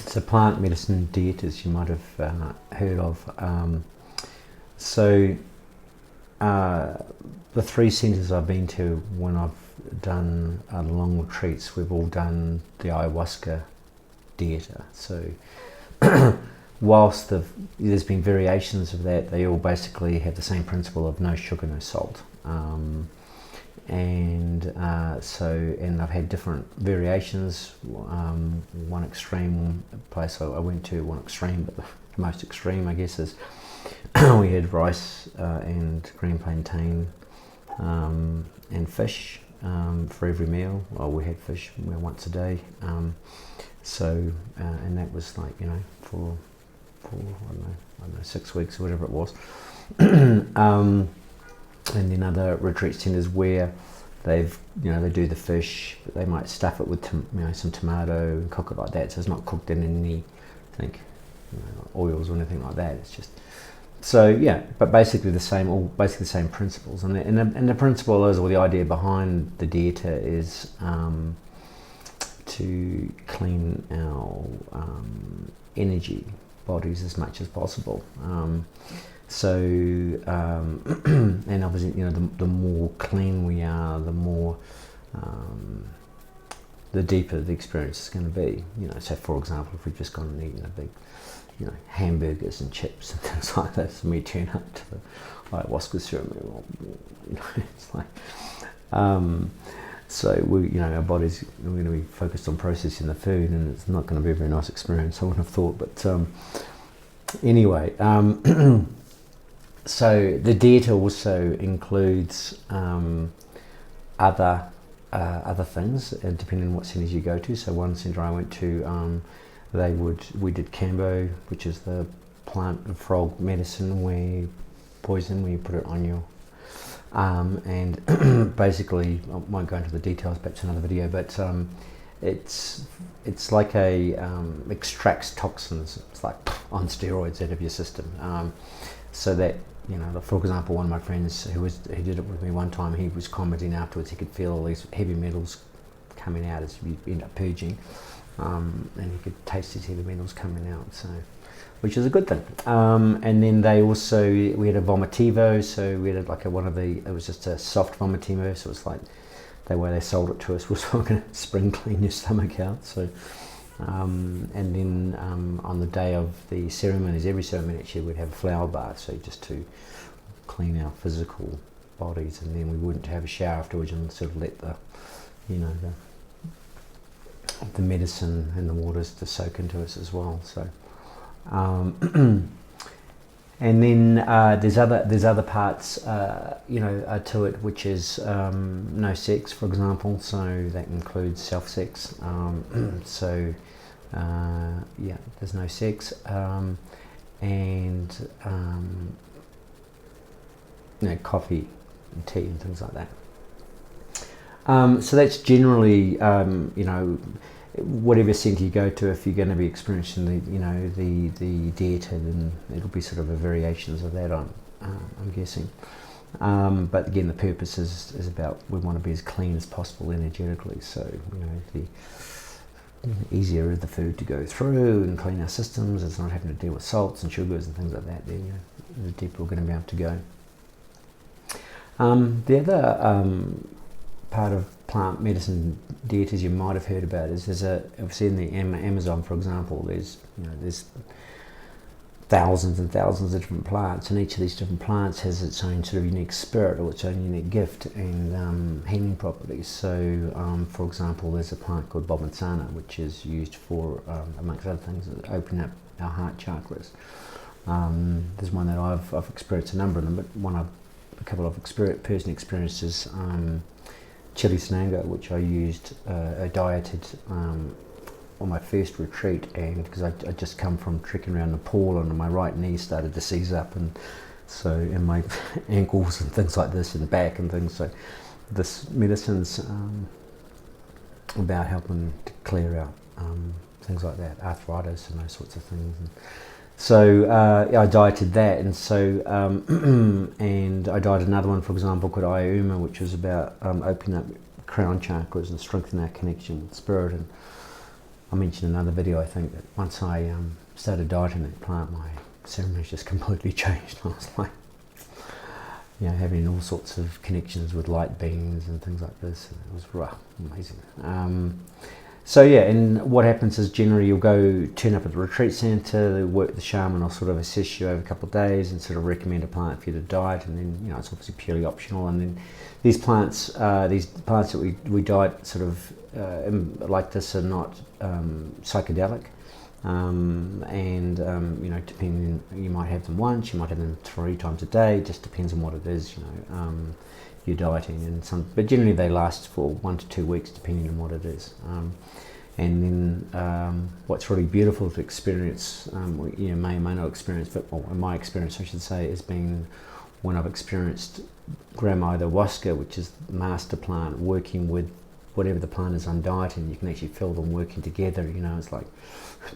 So plant medicine dietas you might have heard of. So the 3 centres I've been to when I've done long retreats, we've all done the ayahuasca dieta. So whilst there's been variations of that, they all basically have the same principle of no sugar, no salt. And I've had different variations. One extreme place I went to, one extreme, but the most extreme I guess is we had rice and green plantain and fish for every meal. Well, we had fish once a day. And that was like, for I don't know 6 weeks or whatever it was. And then other retreat centres where they do the fish, but they might stuff it with some tomato and cook it like that, so it's not cooked in any oils or anything like that. It's just but basically the same principles, and the principle is, or the idea behind the dieta is to clean our energy bodies as much as possible. And obviously, the more clean we are, the more, the deeper the experience is going to be. So for example, if we've just gone and eaten a big, hamburgers and chips and things like this, and we turn up to the ayahuasca ceremony, it's like, so our bodies, we're going to be focused on processing the food, and it's not going to be a very nice experience, I wouldn't have thought. But anyway. So the dieta also includes other things, depending on what centres you go to. So one centre I went to, we did Kambo, which is the plant and frog medicine where you put it on your arm, and basically I won't go into the details, perhaps another video, but it's like extracts toxins. It's like on steroids out of your system, so that, for example, one of my friends who did it with me one time, he was commenting afterwards he could feel all these heavy metals coming out as you end up purging, and he could taste these heavy metals coming out, so, which is a good thing. And then we had a vomitivo, so we had it was just a soft vomitivo, so it's like the way they sold it to us was going to spring clean your stomach out. So and then on the day of the ceremonies, every ceremony actually we'd have a flower bath, so just to clean our physical bodies, and then we wouldn't have a shower afterwards and sort of let the medicine and the waters to soak into us as well. So and then there's other parts to it, which is no sex, for example, so that includes self-sex. There's no sex, and coffee and tea and things like that. So that's generally whatever centre you go to. If you're going to be experiencing the dieta, then it'll be sort of a variations of that, I'm guessing. But again, the purpose is about, we want to be as clean as possible energetically, so the easier the food to go through and clean our systems, it's not having to deal with salts and sugars and things like that, then the deeper we're going to be able to go. The other part of plant medicine dietas you might have heard about is obviously in the Amazon, for example, there's thousands and thousands of different plants, and each of these different plants has its own sort of unique spirit or its own unique gift and healing properties. So for example, there's a plant called Bomansana, which is used for, amongst other things, opening up our heart chakras. There's one that I've experienced a number of them, but a couple of personal experiences, chili snanga, which I used, I dieted on my first retreat, and because I'd just come from trekking around Nepal, and my right knee started to seize up, and my ankles and things like this, and back and things. So this medicine's about helping to clear out things like that, arthritis and those sorts of things. And so I dieted that, and and I dieted another one, for example, called Ayuma, which was about opening up crown chakras and strengthening our connection with spirit. And I mentioned in another video, I think, that once I started dieting that plant, my ceremonies just completely changed. I was like, having all sorts of connections with light beings and things like this. And it was amazing. So yeah, and what happens is generally you'll turn up at the retreat centre, the shaman will sort of assess you over a couple of days and sort of recommend a plant for you to diet, and then it's obviously purely optional. And then these plants that we diet sort of like this are not psychedelic, depending, you might have them once, you might have them 3 times a day. Just depends on what it is, you're dieting, but generally they last for 1 to 2 weeks depending on what it is. And then what's really beautiful to experience, may or may not experience, but in my experience I should say, has been when I've experienced grandma ayahuasca, which is the master plant, working with whatever the plant is I'm dieting. You can actually feel them working together, it's like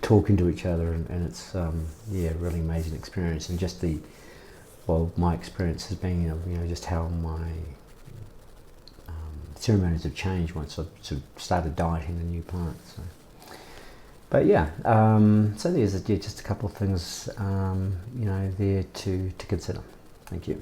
talking to each other, and it's really amazing experience. And just my experience has been, just how my ceremonies have changed once I've sort of started dieting the new plant. So, but so there's just a couple of things there to consider. Thank you.